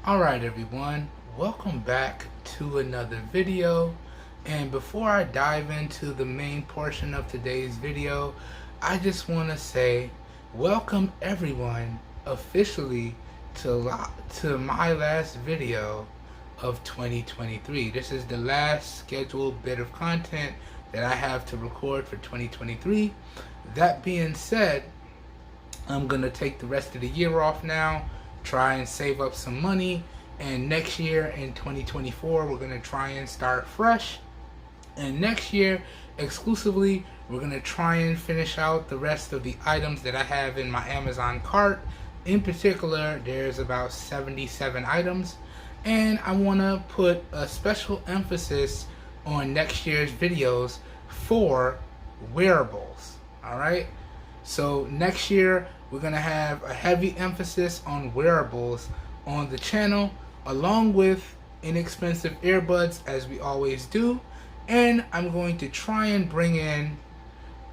Alright everyone, welcome back to another video, and before I dive into the main portion of today's video, I just want to say welcome everyone officially to my last video of 2023. This is the last scheduled bit of content that I have to record for 2023. That being said, I'm going to take the rest of the year off now, try and save up some money, and next year in 2024 we're going to try and start fresh, and next year exclusively we're going to try and finish out the rest of the items that I have in my Amazon cart. In particular, there's about 77 items, and I want to put a special emphasis on next year's videos for wearables. Alright, so next year we're going to have a heavy emphasis on wearables on the channel, along with inexpensive earbuds, as we always do, and I'm going to try and bring in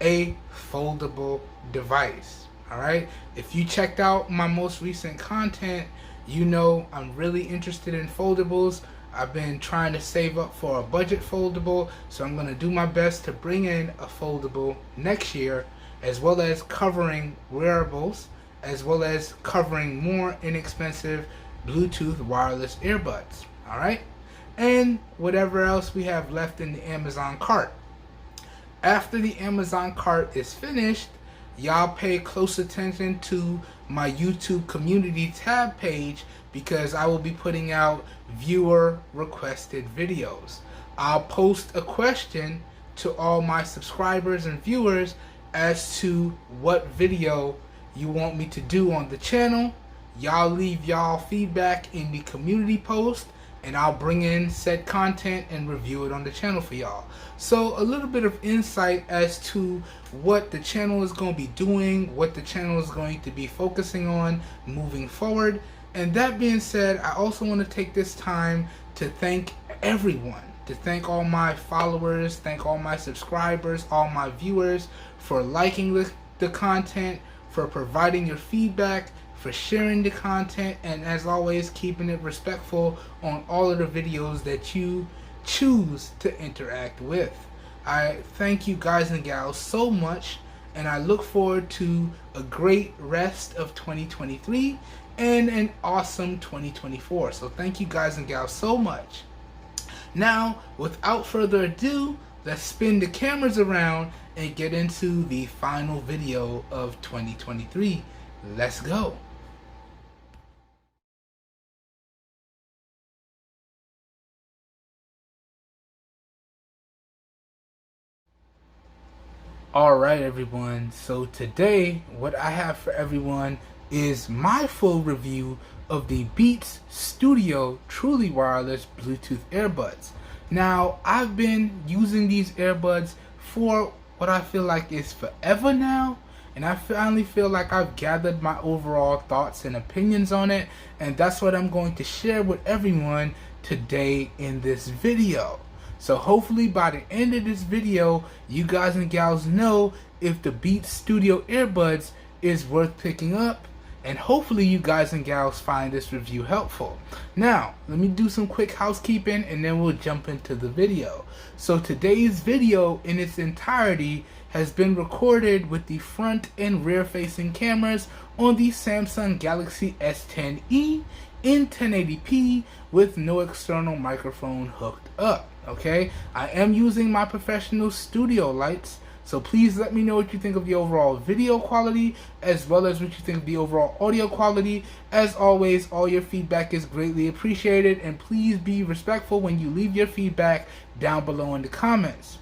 a foldable device. Alright, if you checked out my most recent content, you know I'm really interested in foldables. I've been trying to save up for a budget foldable, so I'm going to do my best to bring in a foldable next year, as well as covering wearables, as well as covering more inexpensive Bluetooth wireless earbuds. Alright, and whatever else we have left in the Amazon cart. After the Amazon cart is finished, y'all pay close attention to my YouTube community tab page, because I will be putting out viewer requested videos. I'll post a question to all my subscribers and viewers as to what video you want me to do on the channel. Y'all leave y'all feedback in the community post, and I'll bring in said content and review it on the channel for y'all. So a little bit of insight as to what the channel is going to be doing, what the channel is going to be focusing on moving forward. And that being said, I also want to take this time to thank everyone, to thank all my followers, thank all my subscribers, all my viewers for liking the content, for providing your feedback, for sharing the content, and as always keeping it respectful on all of the videos that you choose to interact with. I thank you guys and gals so much, and I look forward to a great rest of 2023 and an awesome 2024. So thank you guys and gals so much. Now, without further ado, let's spin the cameras around and get into the final video of 2023. Let's go. Alright everyone, so today what I have for everyone is my full review of the Beats Studio Truly Wireless Bluetooth Earbuds. Now, I've been using these earbuds for what I feel like is forever now, and I finally feel like I've gathered my overall thoughts and opinions on it, and that's what I'm going to share with everyone today in this video. So hopefully by the end of this video, you guys and gals know if the Beats Studio Earbuds is worth picking up, and hopefully you guys and gals find this review helpful. Now, let me do some quick housekeeping and then we'll jump into the video. So today's video in its entirety has been recorded with the front and rear facing cameras on the Samsung Galaxy S10e in 1080p with no external microphone hooked up. Okay, I am using my professional studio lights, so please let me know what you think of the overall video quality, as well as what you think of the overall audio quality. As always, all your feedback is greatly appreciated, and please be respectful when you leave your feedback down below in the comments.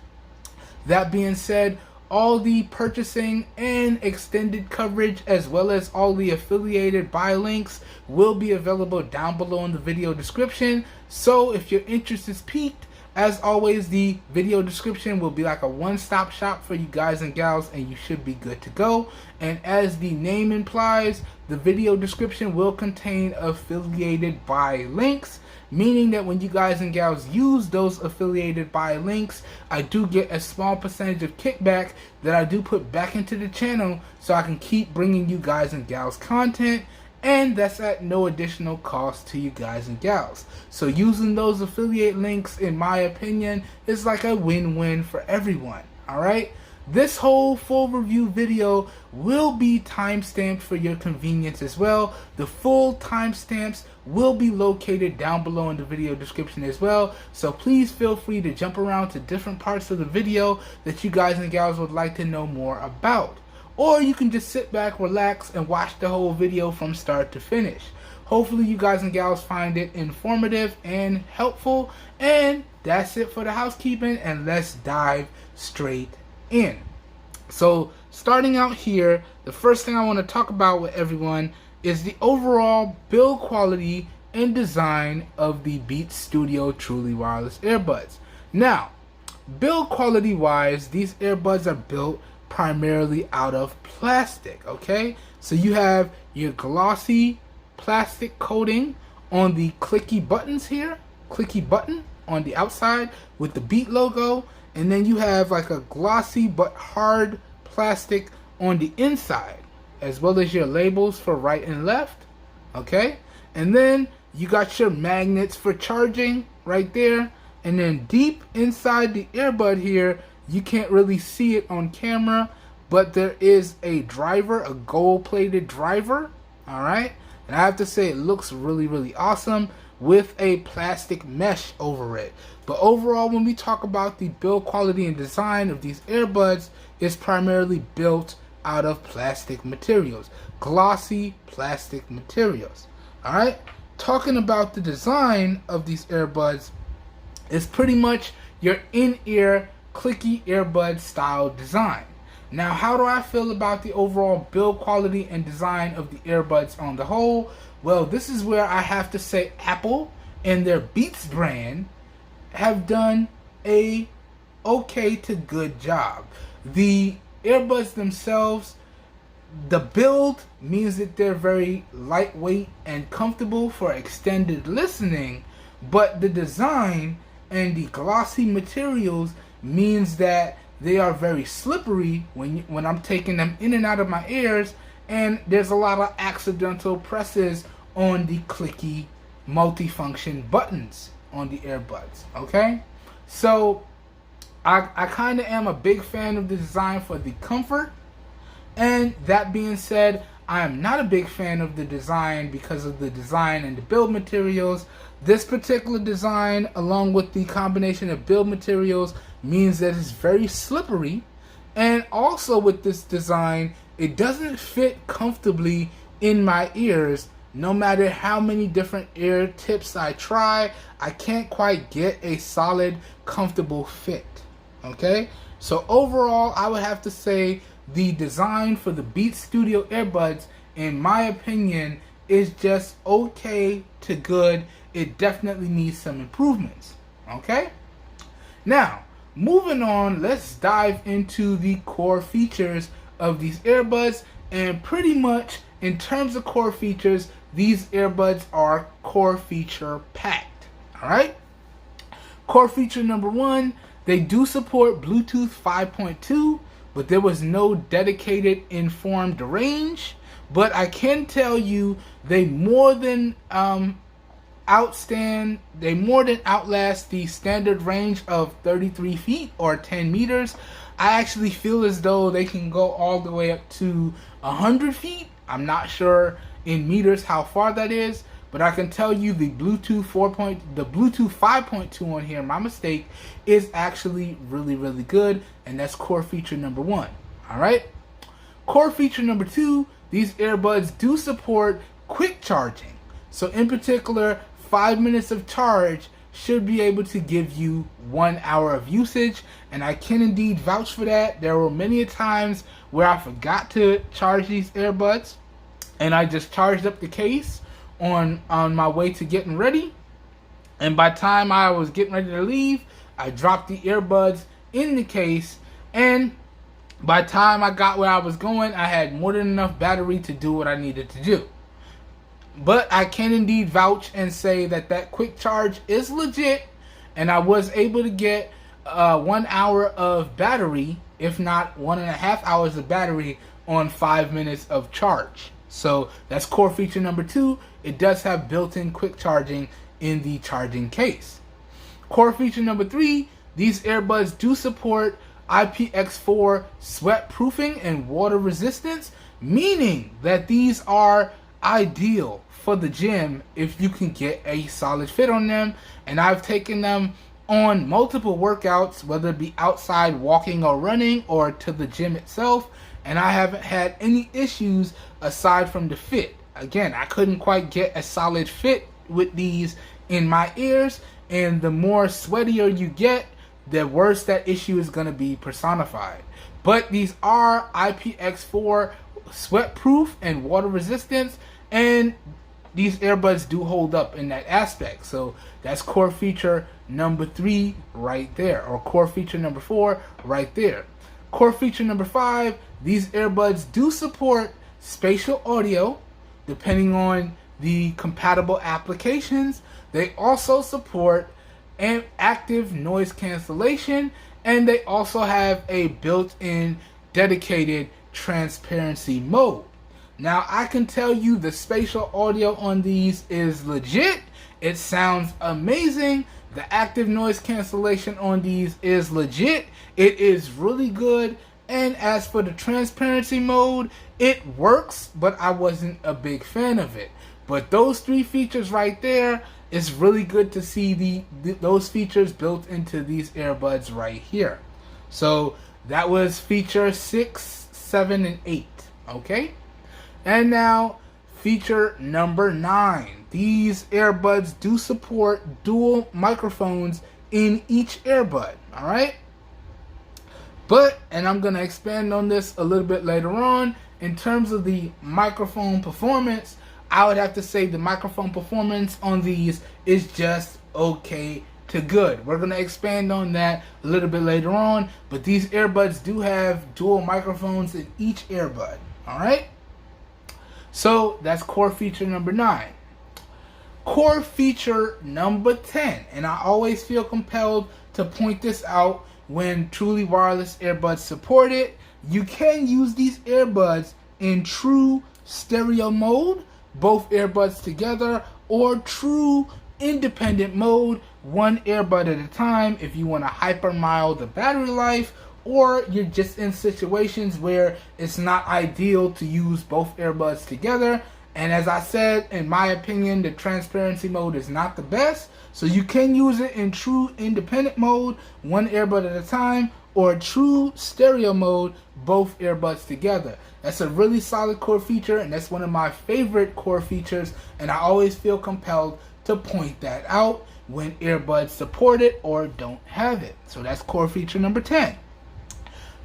That being said, all the purchasing and extended coverage, as well as all the affiliated buy links, will be available down below in the video description. So if your interest is piqued, as always, the video description will be like a one-stop shop for you guys and gals, and you should be good to go. And as the name implies, the video description will contain affiliated buy links, meaning that when you guys and gals use those affiliated buy links, I do get a small percentage of kickback that I do put back into the channel, so I can keep bringing you guys and gals content and that's at no additional cost to you guys and gals. So using those affiliate links, in my opinion, is like a win-win for everyone. Alright? This whole full review video will be timestamped for your convenience as well. The full timestamps will be located down below in the video description as well. So please feel free to jump around to different parts of the video that you guys and gals would like to know more about. Or you can just sit back, relax, and watch the whole video from start to finish. Hopefully you guys and gals find it informative and helpful. And that's it for the housekeeping, and let's dive straight in. So starting out here, the first thing I want to talk about with everyone is the overall build quality and design of the Beats Studio Truly Wireless Earbuds. Now, build quality wise, these earbuds are built primarily out of plastic, okay? So you have your glossy plastic coating on the clicky buttons here, clicky button on the outside with the Beat logo, and then you have like a glossy but hard plastic on the inside, as well as your labels for right and left, okay? And then you got your magnets for charging right there, and then deep inside the earbud here, you can't really see it on camera, but there is a driver, a gold-plated driver, all right? And I have to say, it looks really, really awesome with a plastic mesh over it. But overall, when we talk about the build quality and design of these earbuds, it's primarily built out of plastic materials, glossy plastic materials, all right? Talking about the design of these earbuds, it's pretty much your in-ear clicky earbud style design. Now, how do I feel about the overall build quality and design of the earbuds on the whole? Well, this is where I have to say Apple and their Beats brand have done a okay to good job. The earbuds themselves, the build means that they're very lightweight and comfortable for extended listening, but the design and the glossy materials means that they are very slippery when I'm taking them in and out of my ears, and there's a lot of accidental presses on the clicky multifunction buttons on the earbuds, okay? So I kind of am a big fan of the design for the comfort, and that being said, I am not a big fan of the design because of the design and the build materials. This particular design, along with the combination of build materials, means that it's very slippery, and also with this design, it doesn't fit comfortably in my ears. No matter how many different ear tips I try, I can't quite get a solid, comfortable fit, okay? So overall, I would have to say the design for the Beats Studio earbuds, in my opinion, is just okay to good. It definitely needs some improvements, okay? Now, moving on, let's dive into the core features of these earbuds, and pretty much in terms of core features, these earbuds are core feature packed, all right? Core feature number one, they do support Bluetooth 5.2, but there was no dedicated informed range. But I can tell you they more than outlast the standard range of 33 feet or 10 meters. I actually feel as though they can go all the way up to 100 feet. I'm not sure in meters how far that is, but I can tell you the Bluetooth 5.2 on here, my mistake, is actually really, really good, and that's core feature number one. All right. Core feature number two, these earbuds do support quick charging. So in particular, 5 minutes of charge should be able to give you 1 hour of usage, and I can indeed vouch for that. There were many times where I forgot to charge these earbuds, and I just charged up the case on my way to getting ready, and by the time I was getting ready to leave, I dropped the earbuds in the case, and by the time I got where I was going, I had more than enough battery to do what I needed to do. But I can indeed vouch and say that that quick charge is legit, and I was able to get 1 hour of battery, if not 1.5 hours of battery on 5 minutes of charge. So that's core feature number 2. It does have built-in quick charging in the charging case. Core feature number 3, these earbuds do support IPX4 sweat proofing and water resistance, meaning that these are ideal for the gym if you can get a solid fit on them. And I've taken them on multiple workouts, whether it be outside walking or running or to the gym itself, and I haven't had any issues aside from the fit. Again, I couldn't quite get a solid fit with these in my ears, and the more sweatier you get, the worse that issue is going to be personified. But these are IPX4 sweat proof and water resistance, and these earbuds do hold up in that aspect. So that's core feature number 3 right there, or core feature number 4 right there. Core feature number 5, these earbuds do support spatial audio depending on the compatible applications. They also support active noise cancellation, and they also have a built-in dedicated transparency mode. Now, I can tell you the spatial audio on these is legit. It sounds amazing. The active noise cancellation on these is legit. It is really good. And as for the transparency mode, it works, but I wasn't a big fan of it. But those 3 features right there, it's really good to see those features built into these earbuds right here. So that was feature 6, 7, and 8. Okay? And now feature number 9. These earbuds do support dual microphones in each earbud. Alright? But, and I'm going to expand on this a little bit later on, in terms of the microphone performance, I would have to say the microphone performance on these is just okay to good. We're going to expand on that a little bit later on, but these earbuds do have dual microphones in each earbud. Alright? So that's core feature number 9. Core feature number 10, and I always feel compelled to point this out when truly wireless earbuds support it. You can use these earbuds in true stereo mode, both earbuds together, or true independent mode, one earbud at a time if you want to hyper mild the battery life, or you're just in situations where it's not ideal to use both earbuds together. And as I said, in my opinion, the transparency mode is not the best. So you can use it in true independent mode, one earbud at a time, or true stereo mode, both earbuds together. That's a really solid core feature, and that's one of my favorite core features, and I always feel compelled to point that out when earbuds support it or don't have it. So that's core feature number 10.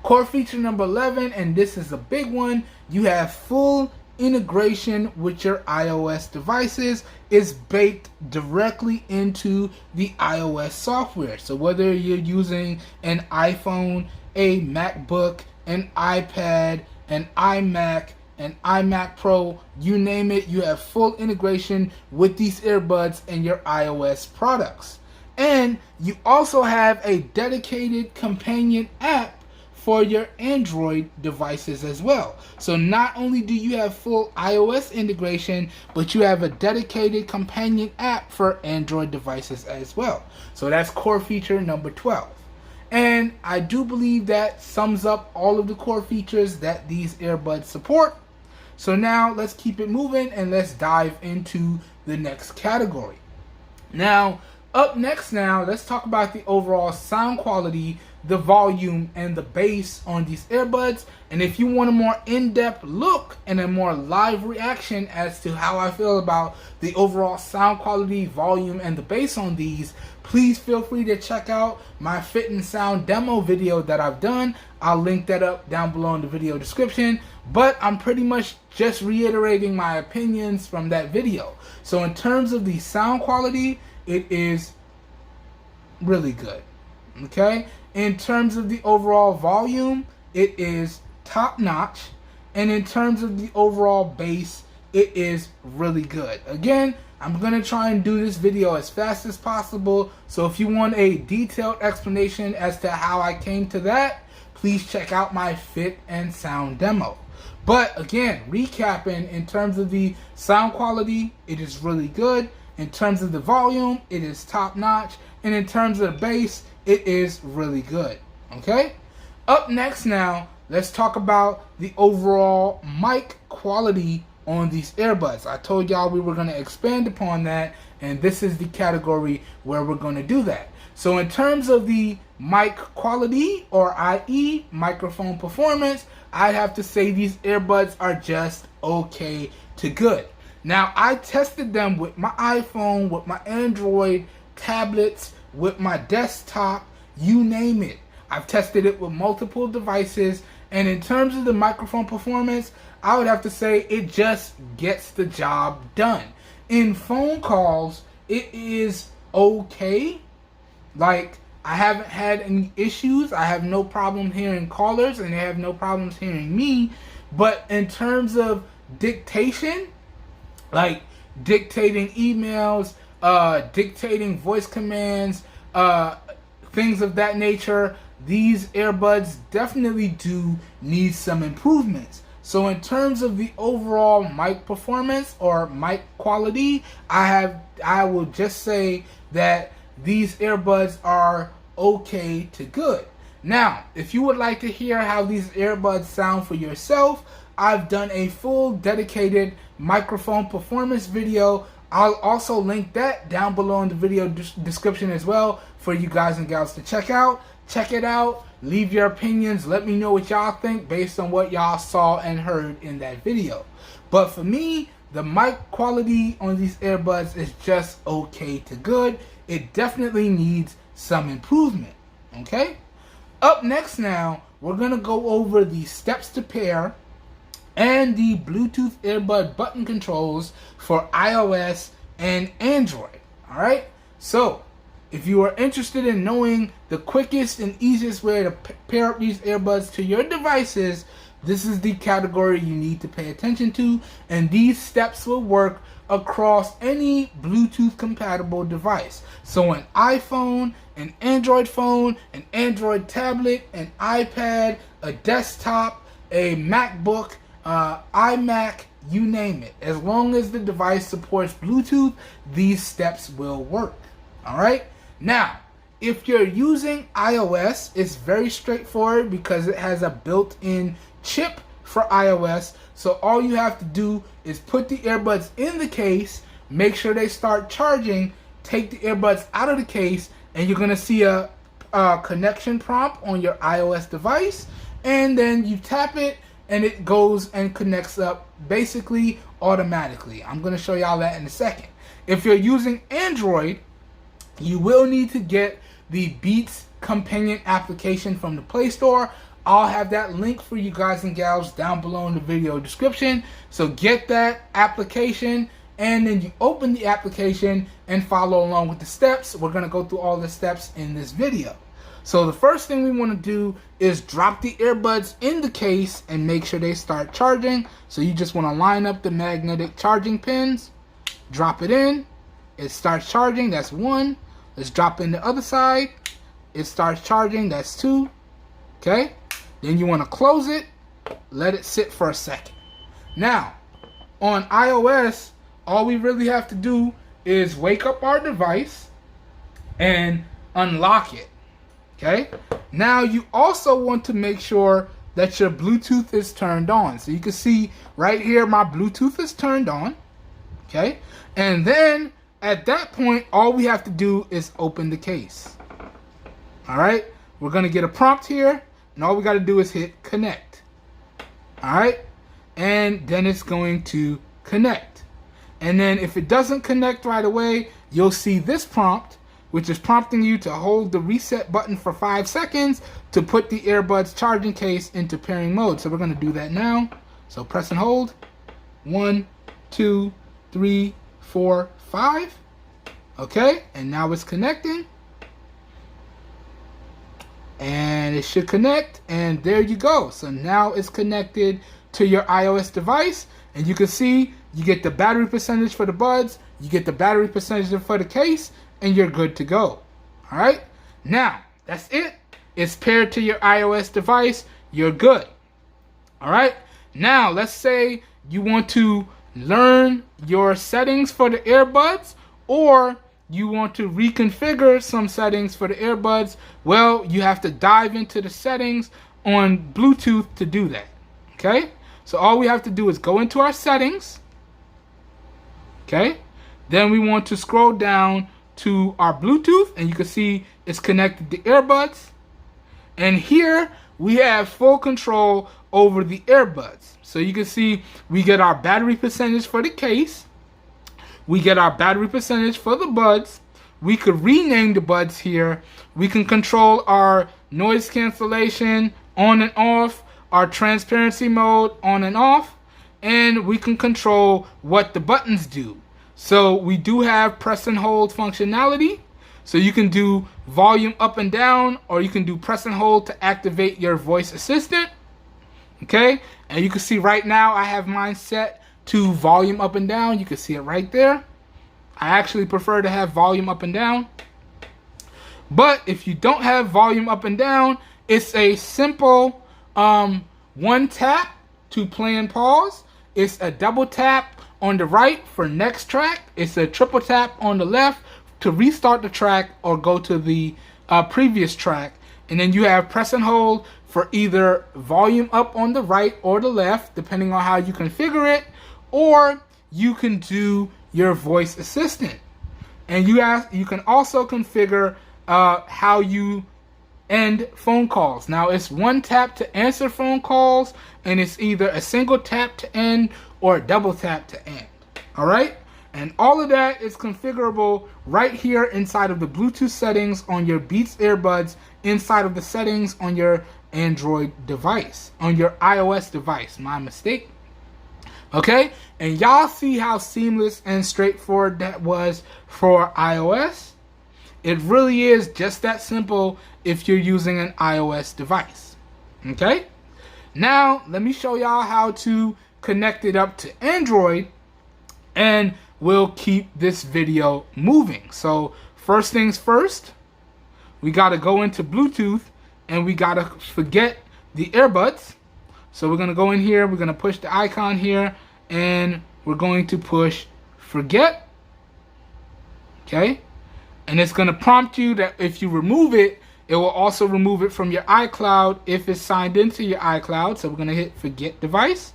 Core feature number 11, and this is a big one, you have full integration with your iOS devices. Is baked directly into the iOS software. So whether you're using an iPhone, a MacBook, an iPad, an iMac, an iMac Pro, you name it, you have full integration with these earbuds and your iOS products. And you also have a dedicated companion app for your Android devices as well. So not only do you have full iOS integration, but you have a dedicated companion app for Android devices as well. So that's core feature number 12. And I do believe that sums up all of the core features that these earbuds support. So now let's keep it moving and let's dive into the next category. Now, up next now, let's talk about the overall sound quality, the volume, and the bass on these earbuds. And if you want a more in-depth look and a more live reaction as to how I feel about the overall sound quality, volume, and the bass on these, please feel free to check out my fit and sound demo video that I've done. I'll link that up down below in the video description. But I'm pretty much just reiterating my opinions from that video. So in terms of the sound quality, it is really good. Okay? In terms of the overall volume, it is top notch. And in terms of the overall bass, it is really good. Again, I'm going to try and do this video as fast as possible. So if you want a detailed explanation as to how I came to that, please check out my fit and sound demo. But again, recapping, in terms of the sound quality, it is really good. In terms of the volume, it is top notch. And in terms of the bass, it is really good. Okay? Up next now, let's talk about the overall mic quality on these earbuds. I told y'all we were going to expand upon that, and this is the category where we're going to do that. So in terms of the mic quality, or i.e. microphone performance, I'd have to say these earbuds are just okay to good. Now, I tested them with my iPhone, with my Android tablets, with my desktop, you name it. I've tested it with multiple devices, and in terms of the microphone performance, I would have to say it just gets the job done. In phone calls, it is okay. Like, I haven't had any issues. I have no problem hearing callers, and they have no problems hearing me. But in terms of dictation, like dictating emails, dictating voice commands, things of that nature, these earbuds definitely do need some improvements. So in terms of the overall mic performance or mic quality, I will just say that these earbuds are okay to good. Now, if you would like to hear how these earbuds sound for yourself, I've done a full dedicated microphone performance video. I'll also link that down below in the video description as well for you guys and gals to check out. Check it out. Leave your opinions. Let me know what y'all think based on what y'all saw and heard in that video. But for me, the mic quality on these earbuds is just okay to good. It definitely needs some improvement. Okay? Up next now, we're going to go over the steps to pair and the Bluetooth earbud button controls for iOS and Android. Alright? So, if you are interested in knowing the quickest and easiest way to pair up these earbuds to your devices, this is the category you need to pay attention to, and these steps will work across any Bluetooth compatible device. So an iPhone, an Android phone, an Android tablet, an iPad, a desktop, a MacBook, iMac, you name it. As long as the device supports Bluetooth, these steps will work. Alright? Now, if you're using iOS, it's very straightforward because it has a built-in chip for iOS. So all you have to do is put the earbuds in the case, make sure they start charging, take the earbuds out of the case, and you're going to see a connection prompt on your iOS device. And then you tap it, and it goes and connects up basically automatically. I'm going to show y'all that in a second. If you're using Android, you will need to get the Beats companion application from the Play Store. I'll have that link for you guys and gals down below in the video description. So get that application, and then you open the application and follow along with the steps. We're going to go through all the steps in this video. So the first thing we want to do is drop the earbuds in the case and make sure they start charging. So you just want to line up the magnetic charging pins, drop it in, it starts charging, that's 1. Let's drop in the other side. It starts charging. That's 2. Okay. Then you want to close it. Let it sit for a second. Now, on iOS, all we really have to do is wake up our device and unlock it. Okay. Now, you also want to make sure that your Bluetooth is turned on. So you can see right here, my Bluetooth is turned on. Okay. And then at that point, all we have to do is open the case. Alright, we're going to get a prompt here, and all we got to do is hit connect. Alright, and then it's going to connect. And then if it doesn't connect right away, you'll see this prompt, which is prompting you to hold the reset button for 5 seconds to put the earbuds charging case into pairing mode. So we're going to do that now. So press and hold. 1, 2, 3, 4, 5. Okay, and now it's connecting. And it should connect, and there you go. So now it's connected to your iOS device, and you can see you get the battery percentage for the buds, you get the battery percentage for the case, and you're good to go. Alright, now that's it. It's paired to your iOS device. You're good. Alright, Now, let's say you want to learn your settings for the earbuds, or you want to reconfigure some settings for the earbuds. Well, you have to dive into the settings on Bluetooth to do that. Okay? So all we have to do is go into our settings. Okay? Then we want to scroll down to our Bluetooth, and you can see it's connected to earbuds. And here we have full control over the earbuds. So you can see we get our battery percentage for the case. We get our battery percentage for the buds. We could rename the buds here. We can control our noise cancellation on and off, our transparency mode on and off, and we can control what the buttons do. So we do have press and hold functionality. So you can do volume up and down, or you can do press and hold to activate your voice assistant. Okay, and you can see right now I have mine set to volume up and down. You can see it right there. I actually prefer to have volume up and down. But if you don't have volume up and down, it's a simple one tap to play and pause. It's a double tap on the right for next track. It's a triple tap on the left to restart the track or go to the previous track. And then you have press and hold for either volume up on the right or the left, depending on how you configure it, or you can do your voice assistant. And you can also configure how you end phone calls. Now it's one tap to answer phone calls, and it's either a single tap to end or a double tap to end. All right? And all of that is configurable right here inside of the Bluetooth settings on your Beats earbuds, inside of the settings on your Android device, on your iOS device. My mistake. Okay? And y'all see how seamless and straightforward that was for iOS? It really is just that simple if you're using an iOS device. Okay? Now, let me show y'all how to connect it up to Android, and we'll keep this video moving. So, first things first, we got to go into Bluetooth, and we got to forget the earbuds. So we're going to go in here, we're going to push the icon here, and we're going to push forget. Okay? And it's going to prompt you that if you remove it, it will also remove it from your iCloud if it's signed into your iCloud. So we're going to hit forget device,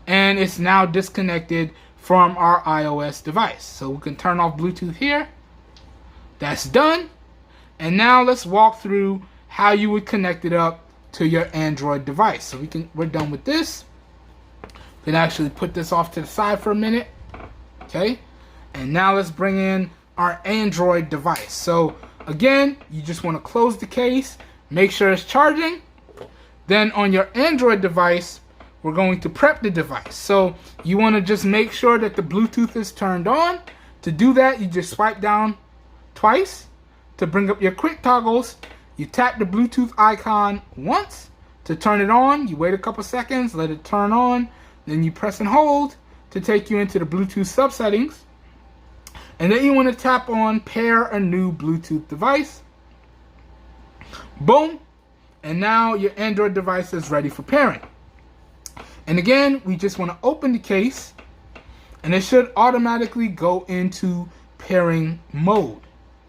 and it's now disconnected from our iOS device. So we can turn off Bluetooth here. That's done. And now let's walk through how you would connect it up to your Android device. So we're done with this. We can actually put this off to the side for a minute. Okay. And now let's bring in our Android device. So again, you just want to close the case, make sure it's charging. Then on your Android device, we're going to prep the device. So you want to just make sure that the Bluetooth is turned on. To do that, you just swipe down twice to bring up your quick toggles. You tap the Bluetooth icon once to turn it on. You wait a couple seconds, let it turn on. Then you press and hold to take you into the Bluetooth subsettings. And then you want to tap on pair a new Bluetooth device. Boom. And now your Android device is ready for pairing. And again, we just want to open the case, and it should automatically go into pairing mode.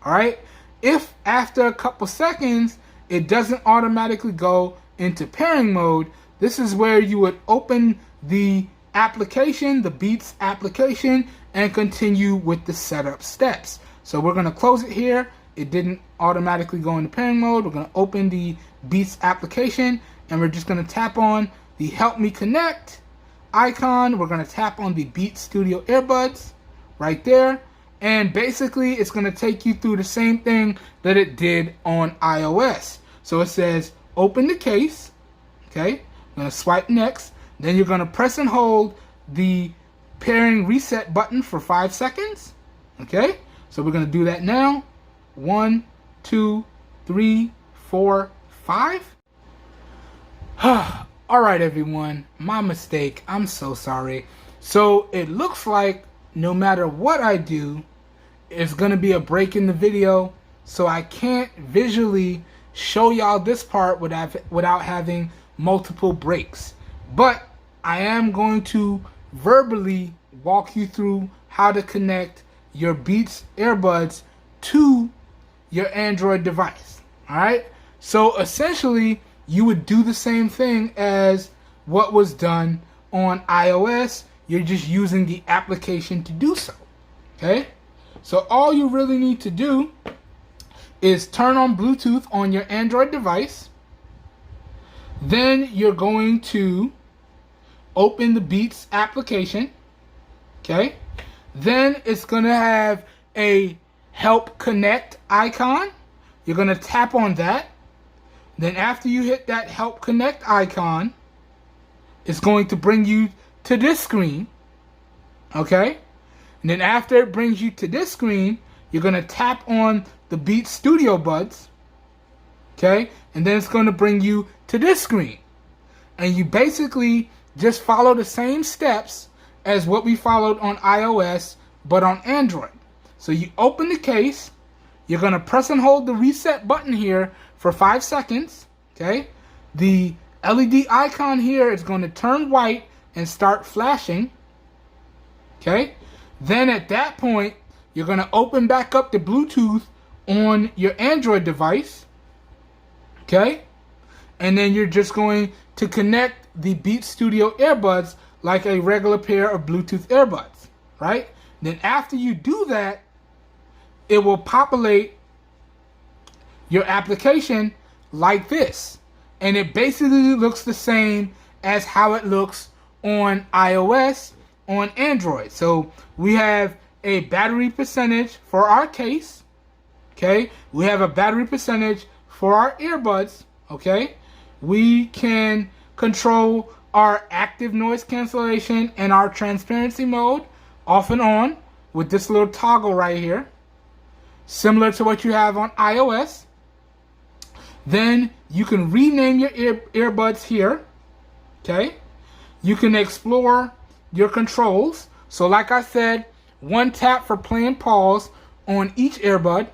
All right. If after a couple seconds, it doesn't automatically go into pairing mode, this is where you would open the application, the Beats application, and continue with the setup steps. So we're going to close it here. It didn't automatically go into pairing mode. We're going to open the Beats application, and we're just going to tap on the Help Me Connect icon. We're going to tap on the Beats Studio earbuds right there. And basically, it's going to take you through the same thing that it did on iOS. So it says, open the case. Okay. I'm going to swipe next. Then you're going to press and hold the pairing reset button for 5 seconds. Okay. So we're going to do that now. 1, 2, 3, 4, 5. All right, everyone. My mistake. I'm so sorry. So it looks like no matter what I do, it's going to be a break in the video. So I can't visually show y'all this part without having multiple breaks. But I am going to verbally walk you through how to connect your Beats earbuds to your Android device. Alright? So essentially, you would do the same thing as what was done on iOS. You're just using the application to do so. Okay? So all you really need to do is turn on Bluetooth on your Android device. Then you're going to open the Beats application. Okay? Then it's going to have a Help Connect icon. You're going to tap on that. Then after you hit that Help Connect icon, it's going to bring you to this screen. Okay? And then after it brings you to this screen, you're going to tap on the Beats Studio Buds. Okay? And then it's going to bring you to this screen. And you basically just follow the same steps as what we followed on iOS, but on Android. So you open the case. You're going to press and hold the reset button here for 5 seconds. Okay? The LED icon here is going to turn white and start flashing. Okay? Then at that point, you're going to open back up the Bluetooth on your Android device. Okay? And then you're just going to connect the Beats Studio earbuds like a regular pair of Bluetooth earbuds. Right? Then after you do that, it will populate your application like this. And it basically looks the same as how it looks on iOS on Android. So we have a battery percentage for our case. Okay? We have a battery percentage for our earbuds. Okay? We can control our active noise cancellation and our transparency mode off and on with this little toggle right here, similar to what you have on iOS. Then you can rename your earbuds here. Okay? You can explore your controls. So like I said, one tap for play and pause on each earbud,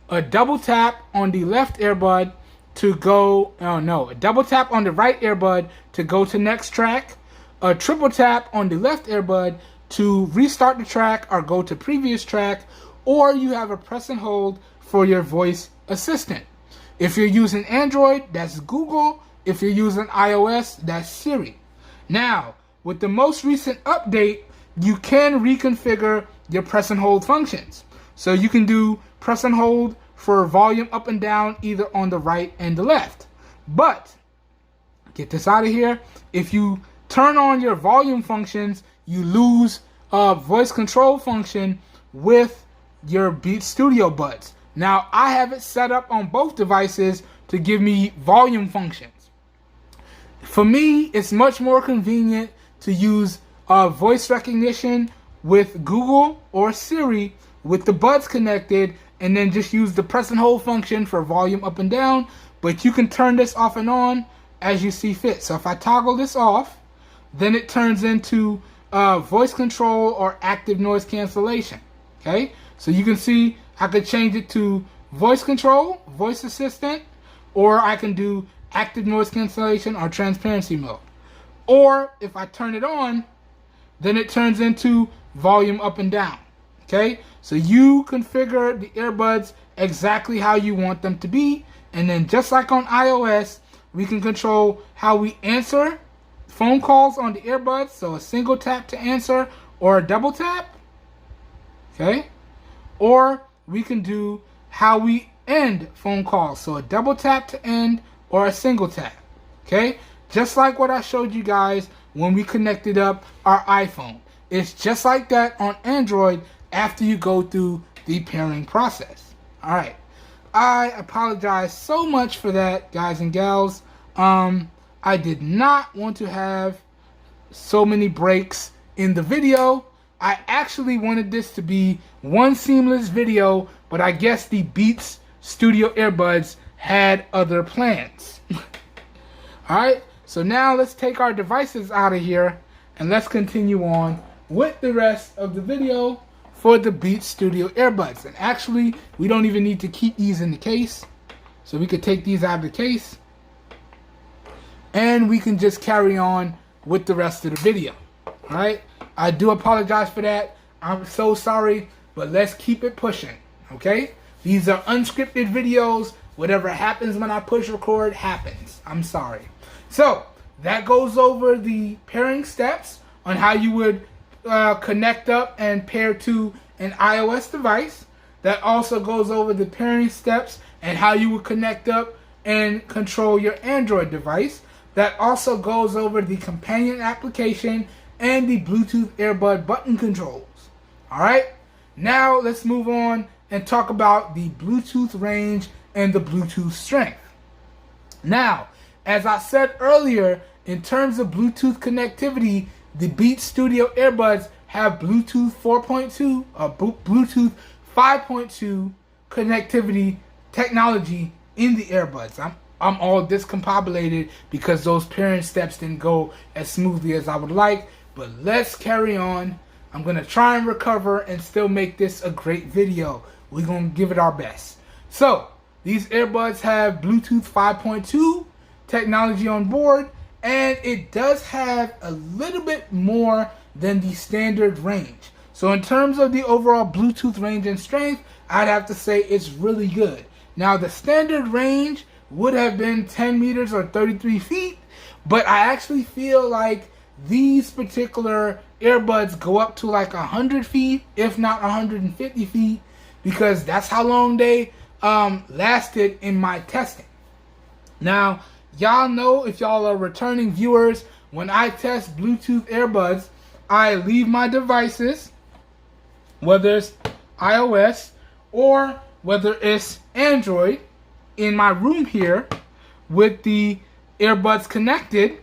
a double tap on the left earbud to go, a double tap on the right earbud to go to next track, a triple tap on the left earbud to restart the track or go to previous track, or you have a press and hold for your voice assistant. If you're using Android, that's Google. If you're using iOS, that's Siri. Now, with the most recent update, you can reconfigure your press and hold functions. So you can do press and hold for volume up and down either on the right and the left. But, get this out of here, if you turn on your volume functions, you lose voice control function with your Beats Studio Buds. Now, I have it set up on both devices to give me volume functions. For me, it's much more convenient to use voice recognition with Google or Siri with the buds connected, and then just use the press and hold function for volume up and down. But you can turn this off and on as you see fit. So if I toggle this off, then it turns into voice control or active noise cancellation. Okay? So you can see I could change it to voice control, voice assistant, or I can do active noise cancellation or transparency mode. Or if I turn it on, then it turns into volume up and down. Okay? So you configure the earbuds exactly how you want them to be. And then just like on iOS, we can control how we answer phone calls on the earbuds. So a single tap to answer or a double tap. Okay? Or we can do how we end phone calls. So a double tap to end or a single tap. Okay? Just like what I showed you guys when we connected up our iPhone. It's just like that on Android after you go through the pairing process. Alright. I apologize so much for that, guys and gals. I did not want to have so many breaks in the video. I actually wanted this to be one seamless video, but I guess the Beats Studio Earbuds had other plans. Alright, so now let's take our devices out of here and let's continue on with the rest of the video for the Beats Studio Earbuds. And actually, we don't even need to keep these in the case. So we could take these out of the case and we can just carry on with the rest of the video. Alright? I do apologize for that. I'm so sorry, but let's keep it pushing. Okay? These are unscripted videos. Whatever happens when I push record happens. I'm sorry. So, that goes over the pairing steps on how you would connect up and pair to an iOS device. That also goes over the pairing steps and how you would connect up and control your Android device. That also goes over the companion application and the Bluetooth earbud button controls. Alright, now let's move on and talk about the Bluetooth range and the Bluetooth strength. Now, as I said earlier, in terms of Bluetooth connectivity, the Beats Studio earbuds have Bluetooth 4.2 or Bluetooth 5.2 connectivity technology in the earbuds. I'm all discombobulated because those pairing steps didn't go as smoothly as I would like, but let's carry on. I'm going to try and recover and still make this a great video. We're going to give it our best. So, these earbuds have Bluetooth 5.2 technology on board, and it does have a little bit more than the standard range. So in terms of the overall Bluetooth range and strength, I'd have to say it's really good. Now the standard range would have been 10 meters or 33 feet, but I actually feel like these particular earbuds go up to like 100 feet, if not 150 feet, because that's how long they lasted in my testing. Now, y'all know, if y'all are returning viewers, when I test Bluetooth earbuds, I leave my devices, whether it's iOS or whether it's Android, in my room here with the earbuds connected.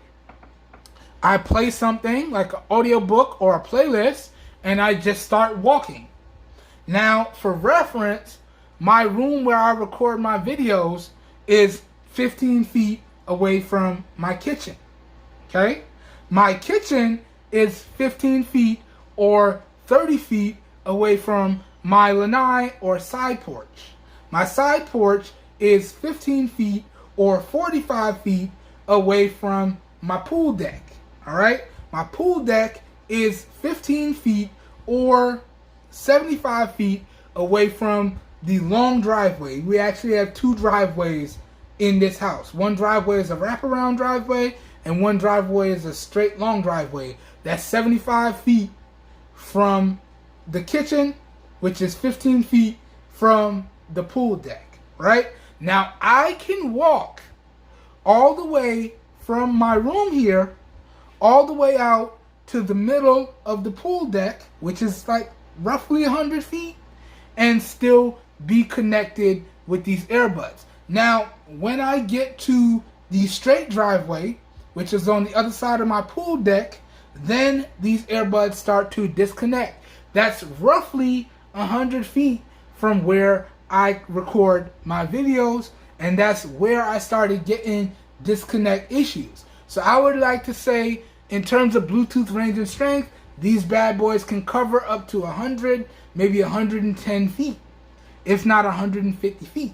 I play something like an audiobook or a playlist, and I just start walking. Now, for reference, my room where I record my videos is 15 feet away from my kitchen. Okay? My kitchen is 15 feet or 30 feet away from my lanai or side porch. My side porch is 15 feet or 45 feet away from my pool deck. Alright? My pool deck is 15 feet or 75 feet away from the long driveway. We actually have two driveways in this house. One driveway is a wraparound driveway, and one driveway is a straight long driveway. That's 75 feet from the kitchen, which is 15 feet from the pool deck, right? Now, I can walk all the way from my room here, all the way out to the middle of the pool deck, which is like roughly 100 feet, and still be connected with these earbuds. Now, when I get to the straight driveway, which is on the other side of my pool deck, then these earbuds start to disconnect. That's roughly 100 feet from where I record my videos, and that's where I started getting disconnect issues. So I would like to say, in terms of Bluetooth range and strength, these bad boys can cover up to 100, maybe 110 feet, if not 150 feet.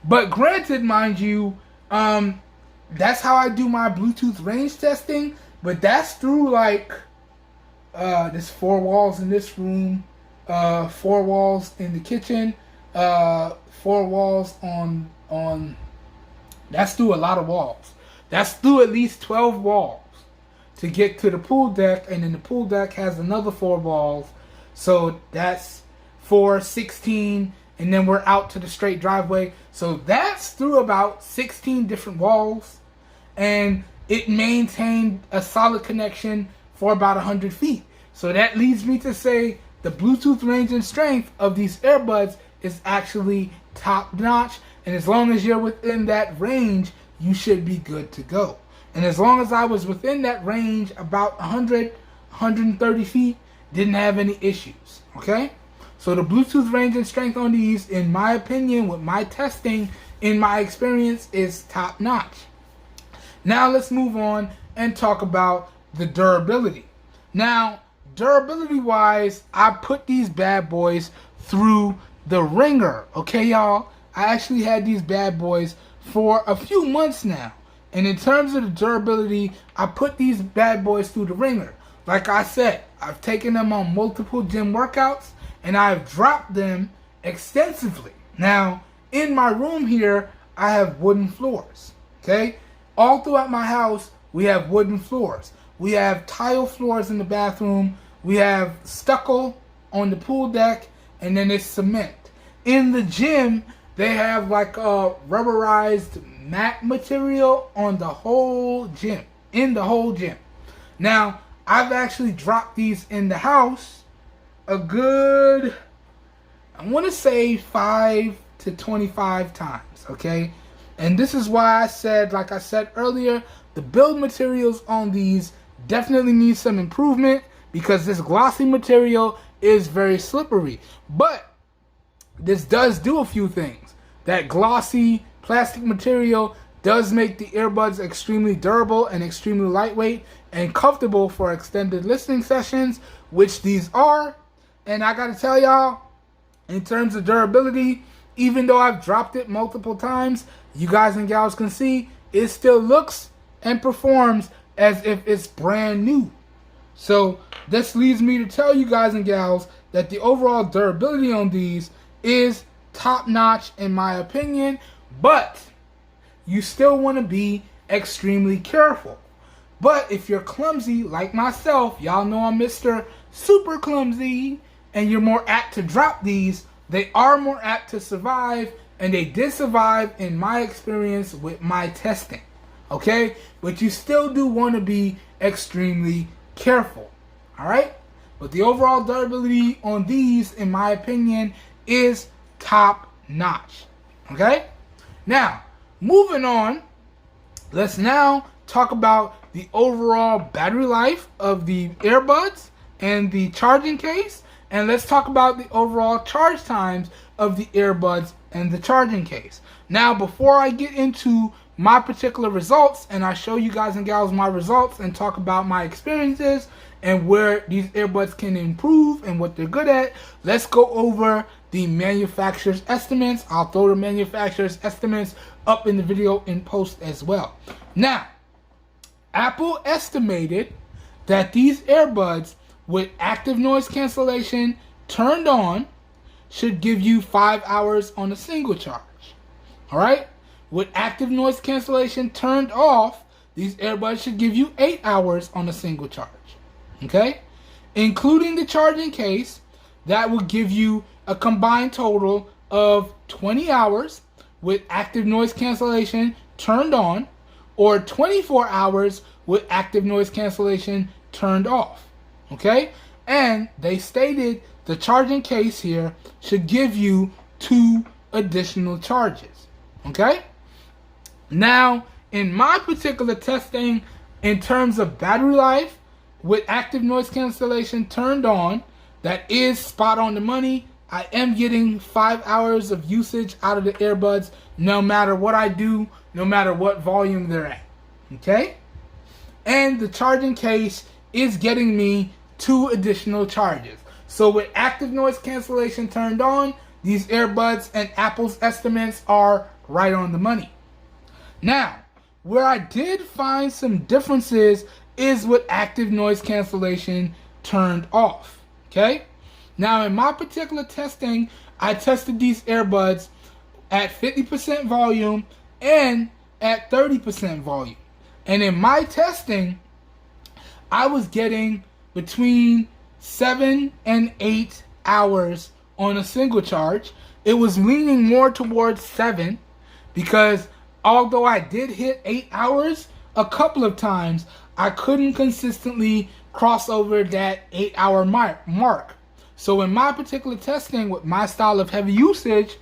But granted, mind you, that's how I do my Bluetooth range testing, but that's through like, there's 4 walls in this room, 4 walls in the kitchen, 4 walls on, that's through a lot of walls. That's through at least 12 walls to get to the pool deck, and then the pool deck has another 4 walls, so that's 4, 16, and then we're out to the straight driveway. So that's through about 16 different walls, and it maintained a solid connection for about 100 feet. So that leads me to say the Bluetooth range and strength of these earbuds is actually top notch, and as long as you're within that range, you should be good to go. And as long as I was within that range, about 100, 130 feet, didn't have any issues, okay? So the Bluetooth range and strength on these, in my opinion, with my testing, in my experience, is top notch. Now let's move on and talk about the durability. Now, durability wise, I put these bad boys through the ringer, okay y'all? I actually had these bad boys for a few months now. And in terms of the durability, I put these bad boys through the ringer. Like I said, I've taken them on multiple gym workouts, and I've dropped them extensively. Now, in my room here, I have wooden floors, okay? All throughout my house, we have wooden floors. We have tile floors in the bathroom. We have stucco on the pool deck, and then it's cement. In the gym, they have like a rubberized mat material on the whole gym, in the whole gym. Now, I've actually dropped these in the house a good, I want to say 5 to 25 times, okay? And this is why I said, like I said earlier, the build materials on these definitely need some improvement because this glossy material is very slippery. But this does do a few things. That glossy plastic material does make the earbuds extremely durable and extremely lightweight and comfortable for extended listening sessions, which these are. And I gotta tell y'all, in terms of durability, even though I've dropped it multiple times, you guys and gals can see it still looks and performs as if it's brand new. So this leads me to tell you guys and gals that the overall durability on these is top notch in my opinion, but you still want to be extremely careful. But if you're clumsy like myself, y'all know I'm Mr. Super Clumsy, and you're more apt to drop these, they are more apt to survive, and they did survive in my experience with my testing. Okay? But you still do want to be extremely careful. Alright? But the overall durability on these, in my opinion, is top notch. Okay? Now, moving on, let's now talk about the overall battery life of the earbuds and the charging case. And let's talk about the overall charge times of the earbuds and the charging case. Now, before I get into my particular results and I show you guys and gals my results and talk about my experiences and where these earbuds can improve and what they're good at, let's go over the manufacturer's estimates. I'll throw the manufacturer's estimates up in the video in post as well. Now, Apple estimated that these earbuds with active noise cancellation turned on should give you 5 hours on a single charge. Alright? With active noise cancellation turned off, these earbuds should give you 8 hours on a single charge. Okay? Including the charging case, that will give you a combined total of 20 hours with active noise cancellation turned on, or 24 hours with active noise cancellation turned off. Okay? And they stated the charging case here should give you 2 additional charges. Okay? Now, in my particular testing, in terms of battery life, with active noise cancellation turned on, that is spot on the money. I am getting 5 hours of usage out of the earbuds no matter what I do, no matter what volume they're at. Okay? And the charging case is getting me 2 additional charges. So with active noise cancellation turned on, these earbuds and Apple's estimates are right on the money. Now, where I did find some differences is with active noise cancellation turned off. Okay? Now, in my particular testing, I tested these earbuds at 50% volume and at 30% volume. And in my testing, I was getting between 7 and 8 hours on a single charge. It was leaning more towards 7 because although I did hit 8 hours a couple of times, I couldn't consistently cross over that 8-hour mark. So in my particular testing with my style of heavy usage,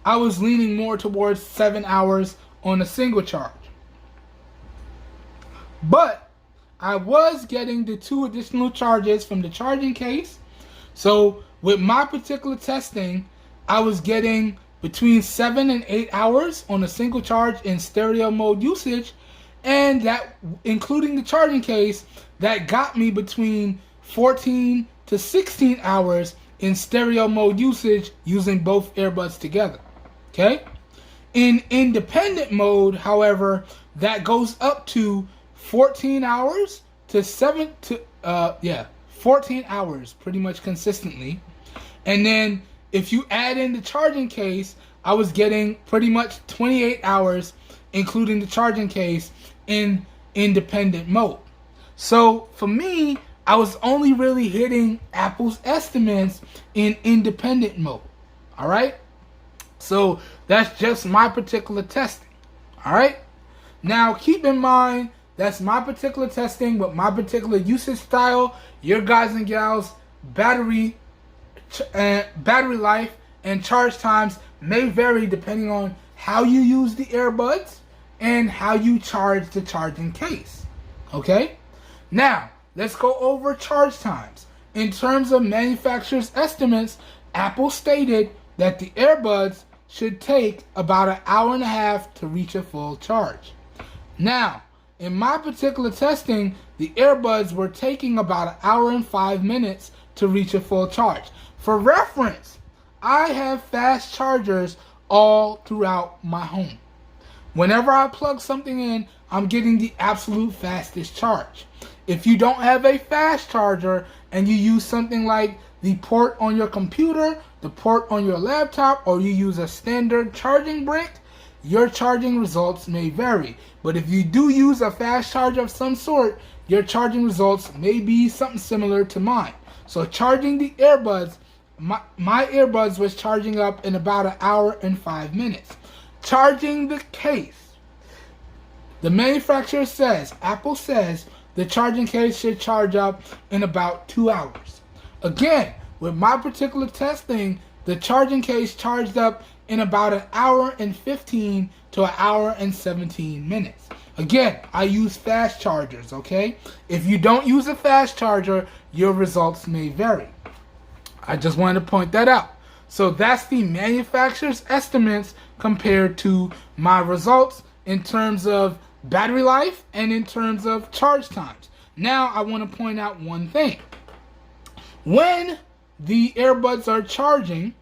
I was leaning more towards 7 hours on a single charge. But I was getting the 2 additional charges from the charging case. So with my particular testing, I was getting between 7 and 8 hours on a single charge in stereo mode usage. And that, including the charging case, that got me between 14 to 16 hours in stereo mode usage using both earbuds together. Okay? In independent mode, however, that goes up to 14 hours to 14 hours pretty much consistently. And then if you add in the charging case, I was getting pretty much 28 hours, including the charging case, in independent mode. So for me, I was only really hitting Apple's estimates in independent mode. All right? So that's just my particular testing. All right? Now keep in mind, that's my particular testing with my particular usage style. Your guys and gals battery life and charge times may vary depending on how you use the earbuds and how you charge the charging case. Okay? Now, let's go over charge times. In terms of manufacturer's estimates, Apple stated that the earbuds should take about an hour and a half to reach a full charge. Now, in my particular testing, the earbuds were taking about an hour and 5 minutes to reach a full charge. For reference, I have fast chargers all throughout my home. Whenever I plug something in, I'm getting the absolute fastest charge. If you don't have a fast charger and you use something like the port on your computer, the port on your laptop, or you use a standard charging brick, your charging results may vary. But if you do use a fast charger of some sort, your charging results may be something similar to mine. So charging the earbuds, my earbuds was charging up in about an hour and 5 minutes. Charging the case, the manufacturer says, Apple says, the charging case should charge up in about 2 hours. Again, with my particular testing, the charging case charged up in about an hour and 15 to an hour and 17 minutes. Again, I use fast chargers, okay? If you don't use a fast charger, your results may vary. I just wanted to point that out. So that's the manufacturer's estimates compared to my results in terms of battery life and in terms of charge times. Now I want to point out one thing. When the earbuds are charging,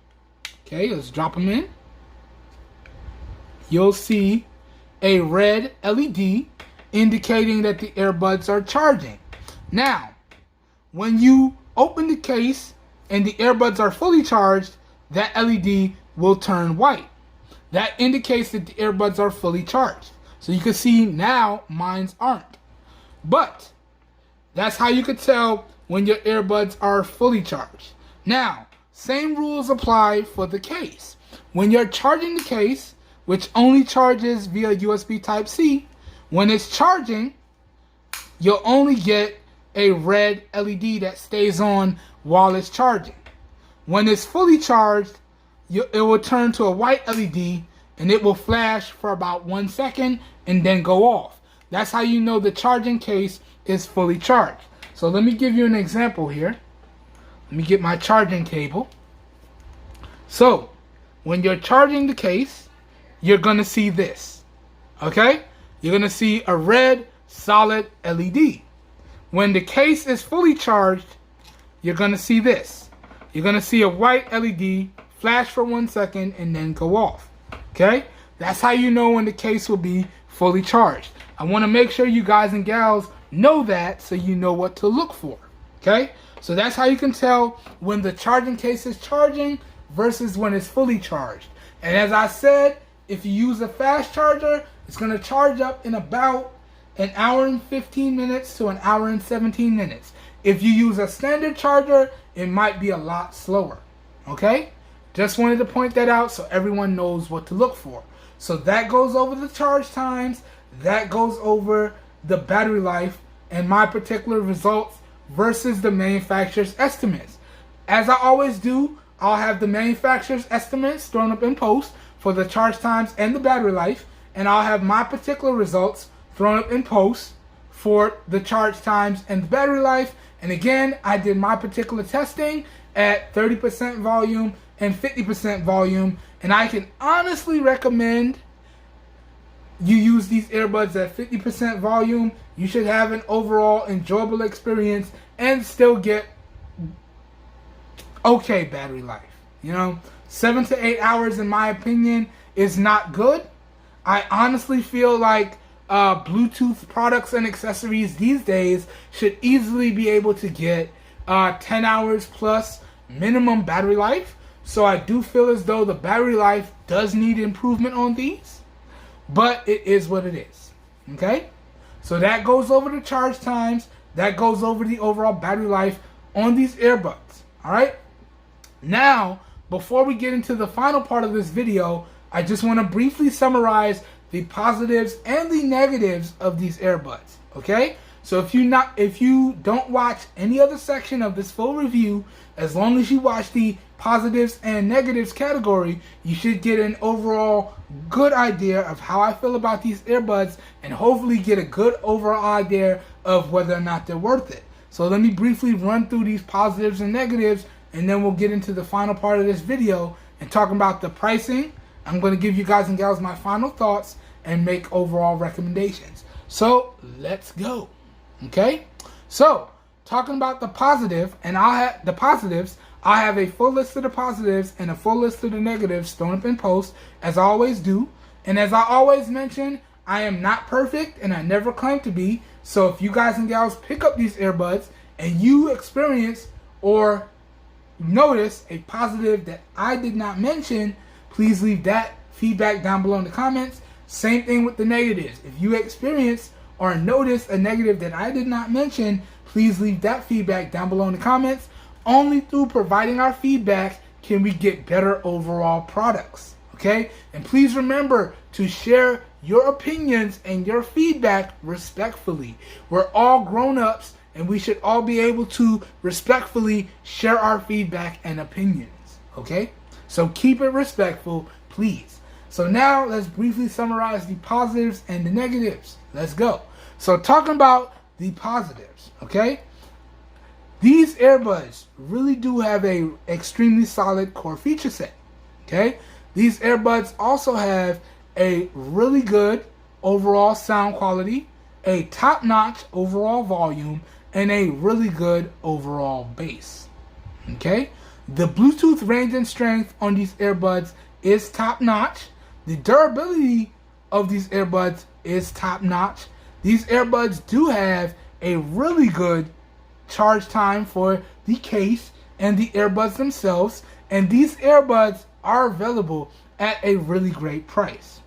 okay, let's drop them in. You'll see a red LED indicating that the earbuds are charging. Now, when you open the case and the earbuds are fully charged, that LED will turn white. That indicates that the earbuds are fully charged. So you can see now mine's aren't. But that's how you could tell when your earbuds are fully charged. Now, same rules apply for the case. When you're charging the case, which only charges via USB Type-C, when it's charging, you'll only get a red LED that stays on while it's charging. When it's fully charged, it will turn to a white LED and it will flash for about 1 second and then go off. That's how you know the charging case is fully charged. So let me give you an example here. Let me get my charging cable. So when you're charging the case, you're going to see this. Okay? You're going to see a red solid LED. When the case is fully charged, you're going to see this. You're going to see a white LED flash for 1 second and then go off. Okay? That's how you know when the case will be fully charged. I want to make sure you guys and gals know that so you know what to look for. Okay? So that's how you can tell when the charging case is charging versus when it's fully charged. And as I said, if you use a fast charger, it's going to charge up in about an hour and 15 minutes to an hour and 17 minutes. If you use a standard charger, it might be a lot slower. Okay? Just wanted to point that out so everyone knows what to look for. So that goes over the charge times, that goes over the battery life, and my particular results versus the manufacturer's estimates. As I always do, I'll have the manufacturer's estimates thrown up in post for the charge times and the battery life, and I'll have my particular results thrown up in post for the charge times and the battery life. And again, I did my particular testing at 30% volume and 50% volume, and I can honestly recommend you use these earbuds at 50% volume. You should have an overall enjoyable experience and still get okay battery life, you know? 7 to 8 hours, in my opinion, is not good. I honestly feel like Bluetooth products and accessories these days should easily be able to get 10 hours plus minimum battery life. So I do feel as though the battery life does need improvement on these, but it is what it is. Okay? So that goes over the charge times. That goes over the overall battery life on these earbuds. All right? Now, before we get into the final part of this video, I just want to briefly summarize the positives and the negatives of these earbuds. Okay? So if you don't watch any other section of this full review, as long as you watch the positives and negatives category, you should get an overall good idea of how I feel about these earbuds and hopefully get a good overall idea of whether or not they're worth it. So let me briefly run through these positives and negatives, and then we'll get into the final part of this video and talk about the pricing. I'm going to give you guys and gals my final thoughts and make overall recommendations. So let's go. Okay? So, talking about the positive, and I have a full list of the positives and a full list of the negatives thrown up in post, as I always do. And as I always mention, I am not perfect, and I never claim to be. So if you guys and gals pick up these earbuds and you experience or notice a positive that I did not mention, please leave that feedback down below in the comments. Same thing with the negatives. If you experience or notice a negative that I did not mention, please leave that feedback down below in the comments. Only through providing our feedback can we get better overall products. Okay? And please remember to share your opinions and your feedback respectfully. We're all grown-ups, and we should all be able to respectfully share our feedback and opinions. Okay? So keep it respectful, please. So now let's briefly summarize the positives and the negatives. Let's go. So talking about the positives, okay? These earbuds really do have a extremely solid core feature set, okay? These earbuds also have a really good overall sound quality, a top-notch overall volume, and a really good overall bass, okay? The Bluetooth range and strength on these earbuds is top-notch. The durability of these earbuds is top-notch. These earbuds do have a really good charge time for the case and the earbuds themselves, and these earbuds are available at a really great price.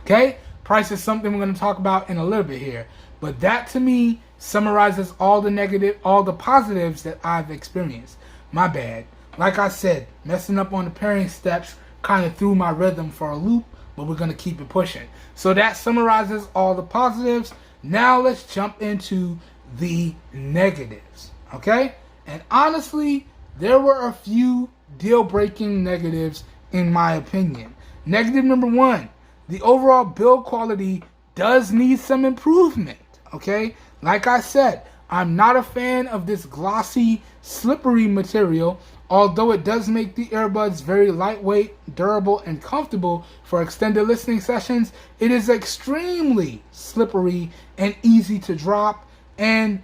Okay? Price is something we're going to talk about in a little bit here, but that to me summarizes all the positives that I've experienced. My bad. Like I said, messing up on the pairing steps kind of threw my rhythm for a loop, but we're going to keep it pushing. So that summarizes all the positives. Now let's jump into the negatives, okay? And honestly, there were a few deal-breaking negatives in my opinion. Negative number one, the overall build quality does need some improvement, okay? Like I said, I'm not a fan of this glossy, slippery material. Although it does make the earbuds very lightweight, durable, and comfortable for extended listening sessions, it is extremely slippery and easy to drop. And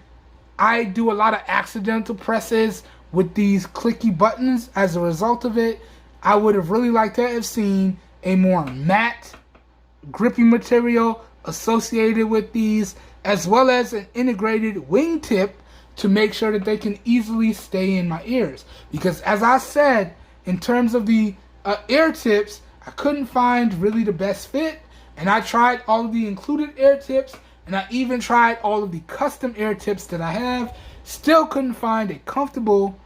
I do a lot of accidental presses with these clicky buttons. As a result of it, I would have really liked to have seen a more matte, grippy material associated with these, as well as an integrated wingtip to make sure that they can easily stay in my ears. Because as I said, in terms of the ear tips, I couldn't find really the best fit. And I tried all of the included ear tips, and I even tried all of the custom ear tips that I have. Still couldn't find a comfortable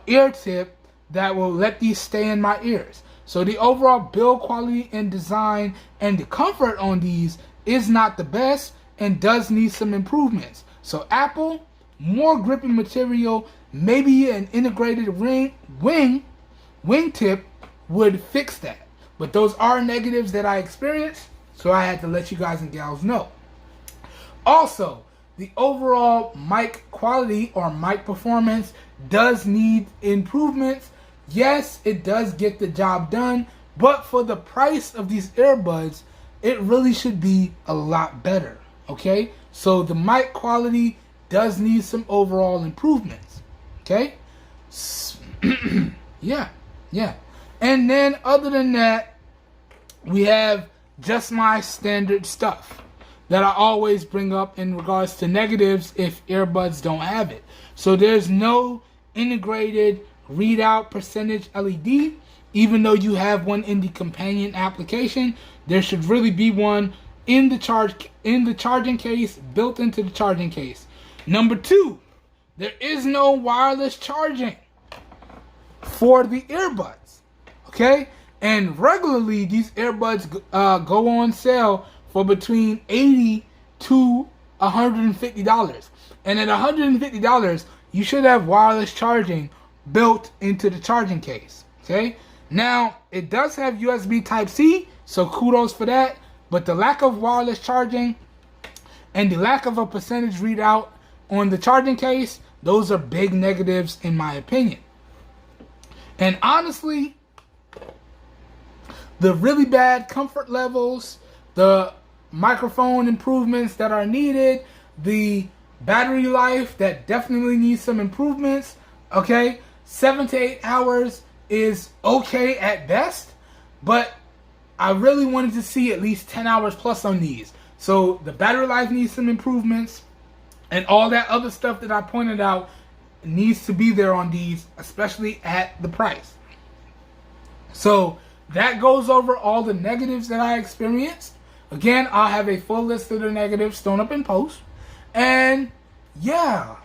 ear tip that will let these stay in my ears. So the overall build quality and design and the comfort on these is not the best and does need some improvements. So Apple, more grippy material, maybe an integrated wingtip would fix that. But those are negatives that I experienced, so I had to let you guys and gals know. Also, the overall mic quality or mic performance does need improvements. Yes, it does get the job done, but for the price of these earbuds, it really should be a lot better, okay? So the mic quality does need some overall improvements, okay? Yeah. And then other than that, we have just my standard stuff that I always bring up in regards to negatives if earbuds don't have it. So there's no integrated readout percentage LED. Even though you have one in the companion application, there should really be one in the charging case, built into the charging case. Number 2, there is no wireless charging for the earbuds. Okay? And regularly these earbuds go on sale for between $80 to $150. And at $150, you should have wireless charging built into the charging case. Okay? Now, it does have USB Type-C, so kudos for that. But the lack of wireless charging and the lack of a percentage readout on the charging case, those are big negatives in my opinion. And honestly, the really bad comfort levels, the microphone improvements that are needed, the battery life that definitely needs some improvements, okay? 7 to 8 hours is okay at best, but I really wanted to see at least 10 hours plus on these. So the battery life needs some improvements, and all that other stuff that I pointed out needs to be there on these, especially at the price. So that goes over all the negatives that I experienced. Again, I'll have a full list of the negatives thrown up in post. And yeah,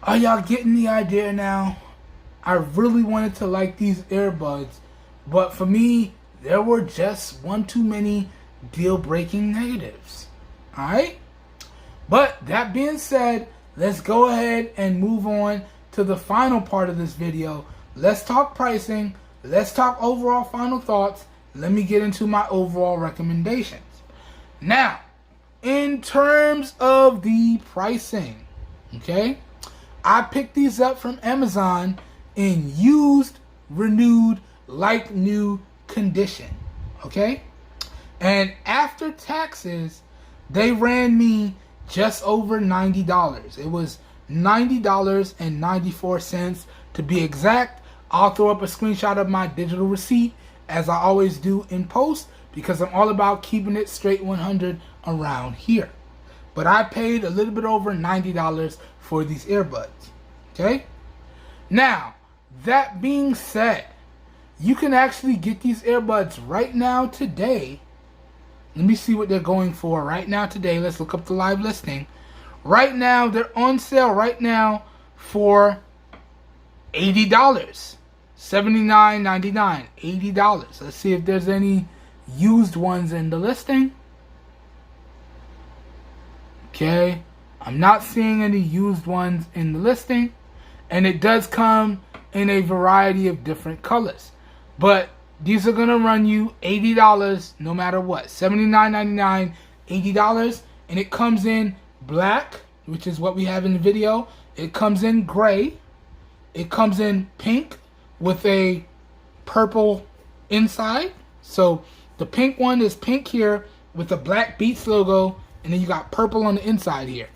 are y'all getting the idea now? I really wanted to like these earbuds, but for me, there were just one too many deal-breaking negatives. Alright? But that being said, let's go ahead and move on to the final part of this video. Let's talk pricing. Let's talk overall final thoughts. Let me get into my overall recommendations. Now, in terms of the pricing, okay, I picked these up from Amazon in used, renewed, like new condition, okay? And after taxes, they ran me just over $90. It was $90.94 to be exact. I'll throw up a screenshot of my digital receipt, as I always do in post, because I'm all about keeping it straight 100 around here. But I paid a little bit over $90 for these earbuds, okay? Now, that being said, you can actually get these earbuds right now today. Let me see what they're going for right now today. Let's look up the live listing. Right now, they're on sale right now for $80. $79.99. $80. Let's see if there's any used ones in the listing. Okay. I'm not seeing any used ones in the listing. And it does come in a variety of different colors. But these are going to run you $80 no matter what. $79.99, $80. And it comes in black, which is what we have in the video. It comes in gray. It comes in pink with a purple inside. So the pink one is pink here with a black Beats logo. And then you got purple on the inside here.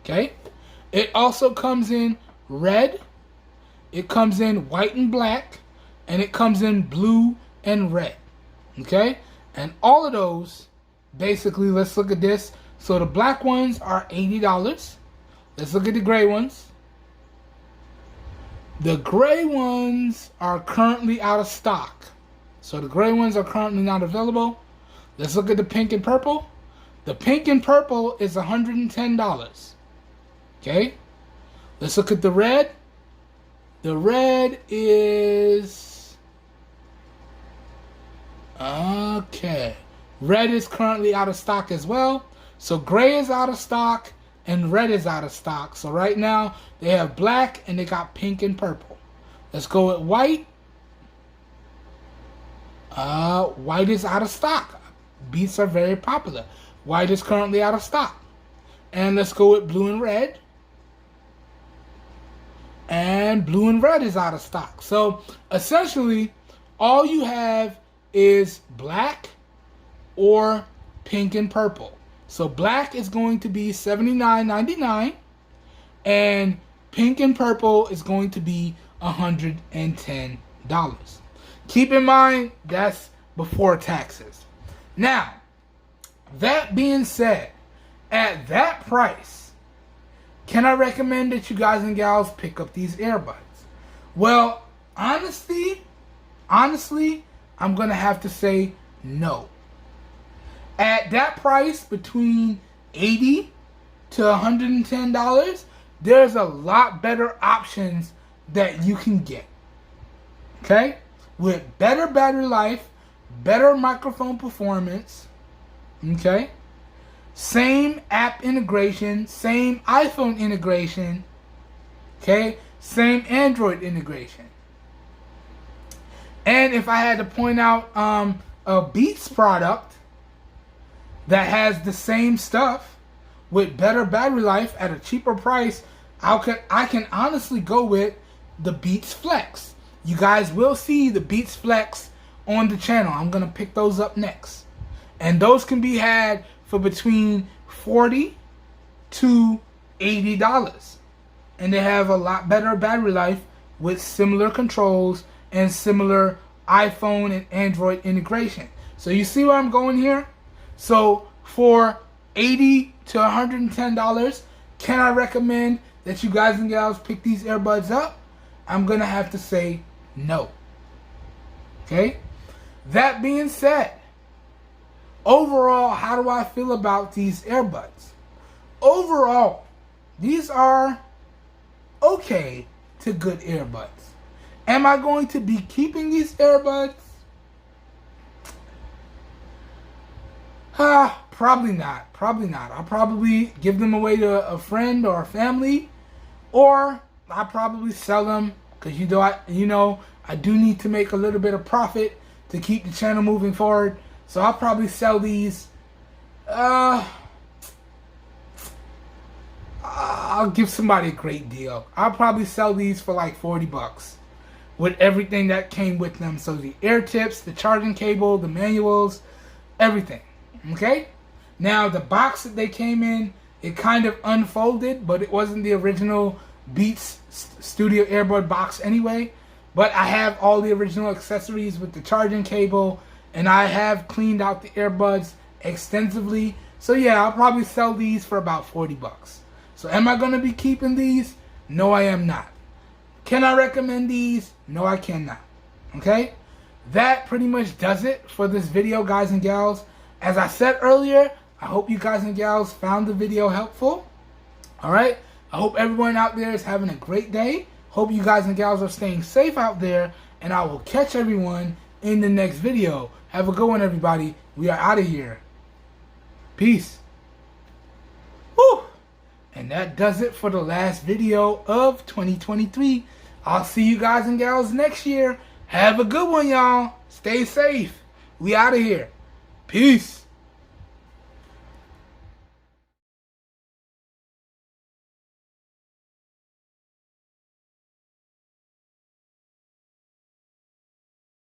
Okay. It also comes in red. It comes in white and black. And it comes in blue and red. Okay? And all of those, basically, let's look at this. So the black ones are $80. Let's look at the gray ones. The gray ones are currently out of stock. So the gray ones are currently not available. Let's look at the pink and purple. The pink and purple is $110. Okay? Let's look at the red. The red is... okay. Red is currently out of stock as well. So gray is out of stock and red is out of stock. So right now they have black and they got pink and purple. Let's go with white. White is out of stock. Beats are very popular. White is currently out of stock. And let's go with blue and red. And blue and red is out of stock. So essentially all you have is black or pink and purple. So black is going to be $79.99 and pink and purple is going to be $110. Keep in mind, that's before taxes. Now, that being said, at that price, can I recommend that you guys and gals pick up these earbuds? Well, honestly, I'm going to have to say no. At that price, between $80 to $110, there's a lot better options that you can get. Okay? With better battery life, better microphone performance. Okay? Same app integration, same iPhone integration. Okay? Same Android integration. And if I had to point out a Beats product that has the same stuff with better battery life at a cheaper price, I can honestly go with the Beats Flex. You guys will see the Beats Flex on the channel. I'm going to pick those up next. And those can be had for between $40 to $80. And they have a lot better battery life with similar controls and similar iPhone and Android integration. So you see where I'm going here? So for $80 to $110, can I recommend that you guys and gals pick these earbuds up? I'm going to have to say no. Okay? That being said, overall, how do I feel about these earbuds? Overall, these are okay to good earbuds. Am I going to be keeping these earbuds? Probably not. Probably not. I'll probably give them away to a friend or a family, or I'll probably sell them because I do need to make a little bit of profit to keep the channel moving forward. So I'll probably sell these. I'll give somebody a great deal. I'll probably sell these for like $40 with everything that came with them. So the ear tips, the charging cable, the manuals, everything. Okay? Now the box that they came in, it kind of unfolded, but it wasn't the original Beats Studio Earbud box anyway. But I have all the original accessories with the charging cable, and I have cleaned out the earbuds extensively. So yeah, I'll probably sell these for about $40. So am I going to be keeping these? No, I am not. Can I recommend these? No, I cannot. Okay? That pretty much does it for this video, guys and gals. As I said earlier, I hope you guys and gals found the video helpful. Alright? I hope everyone out there is having a great day. Hope you guys and gals are staying safe out there. And I will catch everyone in the next video. Have a good one, everybody. We are out of here. Peace. Woo! And that does it for the last video of 2023. I'll see you guys and gals next year. Have a good one, y'all. Stay safe. We out of here. Peace.